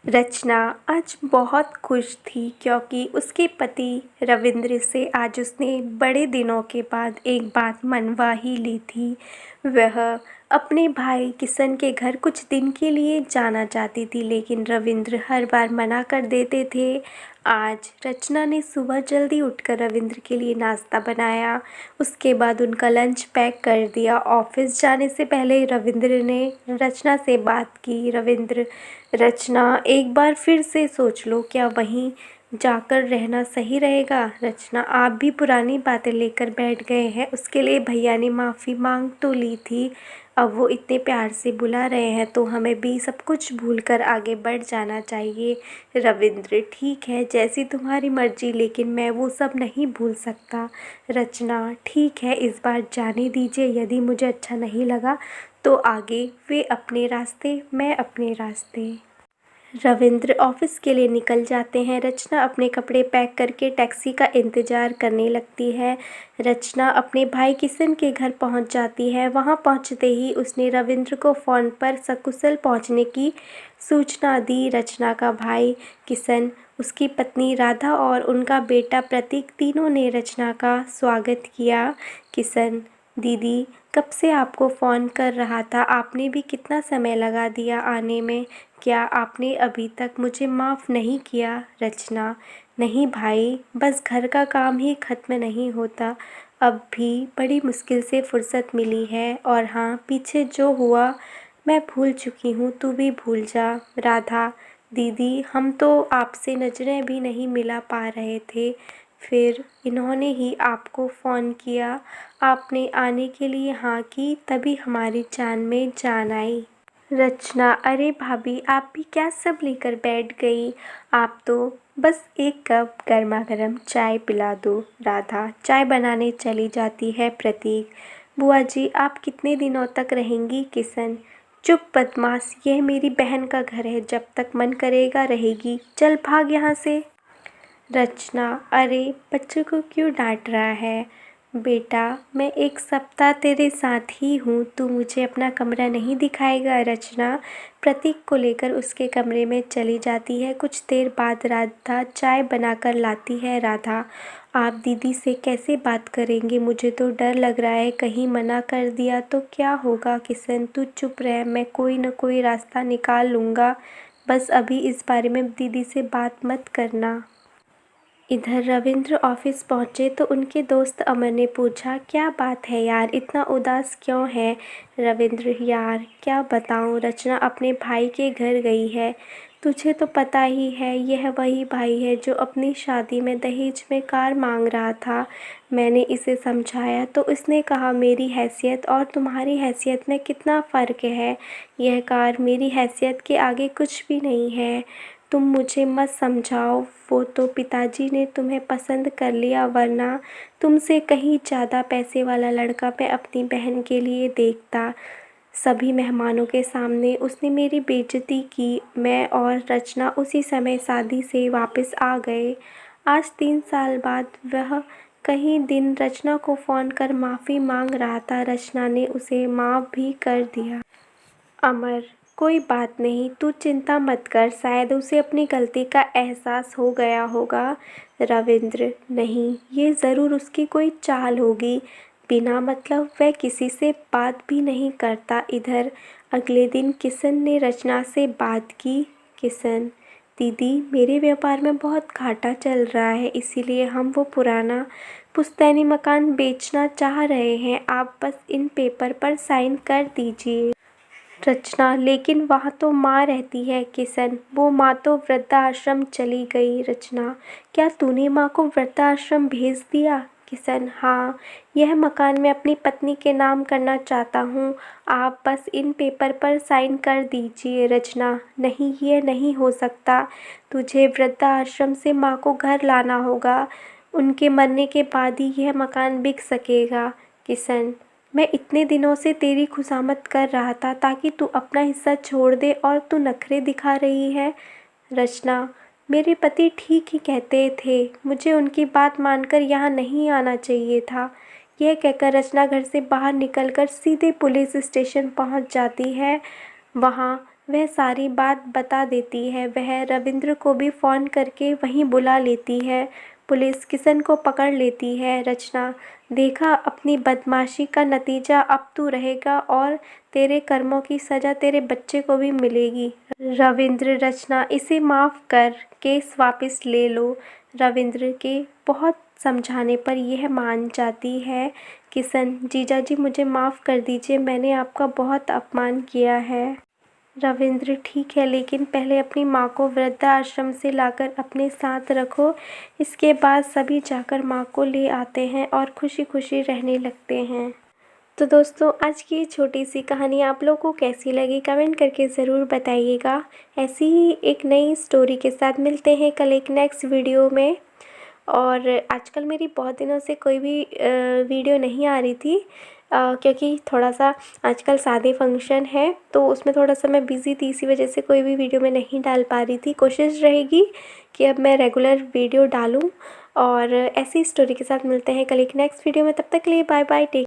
रचना आज बहुत खुश थी क्योंकि उसके पति रविंद्र से आज उसने बड़े दिनों के बाद एक बात मनवा ही ली थी। वह अपने भाई किशन के घर कुछ दिन के लिए जाना चाहती थी, लेकिन रविंद्र हर बार मना कर देते थे। आज रचना ने सुबह जल्दी उठकर रविंद्र के लिए नाश्ता बनाया। उसके बाद उनका लंच पैक कर दिया। ऑफिस जाने से पहले रविंद्र ने रचना से बात की। रविंद्र, रचना, एक बार फिर से सोच लो, क्या वहीं जाकर रहना सही रहेगा? रचना, आप भी पुरानी बातें लेकर बैठ गए हैं। उसके लिए भैया ने माफ़ी मांग तो ली थी, अब वो इतने प्यार से बुला रहे हैं तो हमें भी सब कुछ भूलकर आगे बढ़ जाना चाहिए। रविंद्र, ठीक है, जैसी तुम्हारी मर्जी, लेकिन मैं वो सब नहीं भूल सकता। रचना, ठीक है, इस बार जाने दीजिए। यदि मुझे अच्छा नहीं लगा तो आगे वे अपने रास्ते, मैं अपने रास्ते। रविंद्र ऑफिस के लिए निकल जाते हैं। रचना अपने कपड़े पैक करके टैक्सी का इंतज़ार करने लगती है। रचना अपने भाई किशन के घर पहुंच जाती है। वहां पहुंचते ही उसने रविंद्र को फ़ोन पर सकुशल पहुंचने की सूचना दी। रचना का भाई किशन, उसकी पत्नी राधा और उनका बेटा प्रतीक, तीनों ने रचना का स्वागत किया। किशन, दीदी कब से आपको फ़ोन कर रहा था, आपने भी कितना समय लगा दिया आने में। क्या आपने अभी तक मुझे माफ़ नहीं किया? रचना, नहीं भाई, बस घर का काम ही ख़त्म नहीं होता। अब भी बड़ी मुश्किल से फुर्सत मिली है। और हाँ, पीछे जो हुआ मैं भूल चुकी हूँ, तू भी भूल जा। राधा, दीदी हम तो आपसे नज़रें भी नहीं मिला पा रहे थे, फिर इन्होंने ही आपको फ़ोन किया। आपने आने के लिए हाँ की, तभी हमारी जान में जान आई। रचना, अरे भाभी, आप भी क्या सब लेकर बैठ गई? आप तो बस एक कप गर्मा गर्म चाय पिला दो। राधा चाय बनाने चली जाती है। प्रतीक, बुआ जी आप कितने दिनों तक रहेंगी? किशन, चुप बदमाश, यह मेरी बहन का घर है, जब तक मन करेगा रहेगी, चल भाग यहाँ से। रचना, अरे बच्चे को क्यों डांट रहा है? बेटा मैं एक सप्ताह तेरे साथ ही हूँ, तू मुझे अपना कमरा नहीं दिखाएगा? रचना प्रतीक को लेकर उसके कमरे में चली जाती है। कुछ देर बाद राधा चाय बनाकर लाती है। राधा, आप दीदी से कैसे बात करेंगे? मुझे तो डर लग रहा है, कहीं मना कर दिया तो क्या होगा? किशन, तू चुप रह, मैं कोई न कोई रास्ता निकाल लूँगा, बस अभी इस बारे में दीदी से बात मत करना। इधर रविंद्र ऑफिस पहुंचे तो उनके दोस्त अमर ने पूछा, क्या बात है यार, इतना उदास क्यों है? रविंद्र, यार क्या बताऊं, रचना अपने भाई के घर गई है। तुझे तो पता ही है, यह वही भाई है जो अपनी शादी में दहेज में कार मांग रहा था। मैंने इसे समझाया तो इसने कहा मेरी हैसियत और तुम्हारी हैसियत में कितना फ़र्क है, यह कार मेरी हैसियत के आगे कुछ भी नहीं है। तुम मुझे मत समझाओ, वो तो पिताजी ने तुम्हें पसंद कर लिया, वरना तुमसे कहीं ज़्यादा पैसे वाला लड़का मैं अपनी बहन के लिए देखता। सभी मेहमानों के सामने उसने मेरी बेइज्जती की। मैं और रचना उसी समय शादी से वापस आ गए। आज 3 साल बाद वह कहीं दिन रचना को फ़ोन कर माफ़ी मांग रहा था। रचना ने उसे माफ़ भी कर दिया। अमर, कोई बात नहीं, तू चिंता मत कर, शायद उसे अपनी गलती का एहसास हो गया होगा। रविंद्र, नहीं, ये ज़रूर उसकी कोई चाल होगी, बिना मतलब वह किसी से बात भी नहीं करता। इधर अगले दिन किशन ने रचना से बात की। किशन, दीदी मेरे व्यापार में बहुत घाटा चल रहा है, इसीलिए हम वो पुराना पुश्तैनी मकान बेचना चाह रहे हैं, आप बस इन पेपर पर साइन कर दीजिए। रचना, लेकिन वहाँ तो माँ रहती है। किशन, वो माँ तो वृद्धाश्रम चली गई। रचना, क्या तूने माँ को वृद्धाश्रम भेज दिया? किशन, हाँ, यह मकान मैं अपनी पत्नी के नाम करना चाहता हूँ, आप बस इन पेपर पर साइन कर दीजिए। रचना, नहीं, ये नहीं हो सकता, तुझे वृद्धाश्रम से माँ को घर लाना होगा, उनके मरने के बाद ही यह मकान बिक सकेगा। किशन, मैं इतने दिनों से तेरी खुशामद कर रहा था ताकि तू अपना हिस्सा छोड़ दे, और तू नखरे दिखा रही है। रचना, मेरे पति ठीक ही कहते थे, मुझे उनकी बात मानकर यहाँ नहीं आना चाहिए था। यह कहकर रचना घर से बाहर निकलकर सीधे पुलिस स्टेशन पहुँच जाती है। वहाँ वह सारी बात बता देती है। वह रविंद्र को भी फ़ोन करके वहीं बुला लेती है। पुलिस किशन को पकड़ लेती है। रचना, देखा, अपनी बदमाशी का नतीजा अब तू रहेगा और तेरे कर्मों की सज़ा तेरे बच्चे को भी मिलेगी। रविंद्र, रचना, इसे माफ़ कर, केस वापस ले लो। रविंद्र के बहुत समझाने पर यह मान जाती है। किशन, जीजाजी मुझे माफ़ कर दीजिए, मैंने आपका बहुत अपमान किया है। रविंद्र, ठीक है, लेकिन पहले अपनी माँ को वृद्धाश्रम से लाकर अपने साथ रखो। इसके बाद सभी जाकर माँ को ले आते हैं और खुशी खुशी रहने लगते हैं। तो दोस्तों, आज की ये छोटी सी कहानी आप लोगों को कैसी लगी कमेंट करके ज़रूर बताइएगा। ऐसी ही एक नई स्टोरी के साथ मिलते हैं कल एक नेक्स्ट वीडियो में। और आजकल मेरी बहुत दिनों से कोई भी वीडियो नहीं आ रही थी, क्योंकि थोड़ा सा आजकल शादी फंक्शन है तो उसमें थोड़ा सा मैं बिज़ी थी, इसी वजह से कोई भी वीडियो मैं नहीं डाल पा रही थी। कोशिश रहेगी कि अब मैं रेगुलर वीडियो डालूं। और ऐसी स्टोरी के साथ मिलते हैं कल एक नेक्स्ट वीडियो में। तब तक के लिए बाय बाय, टेक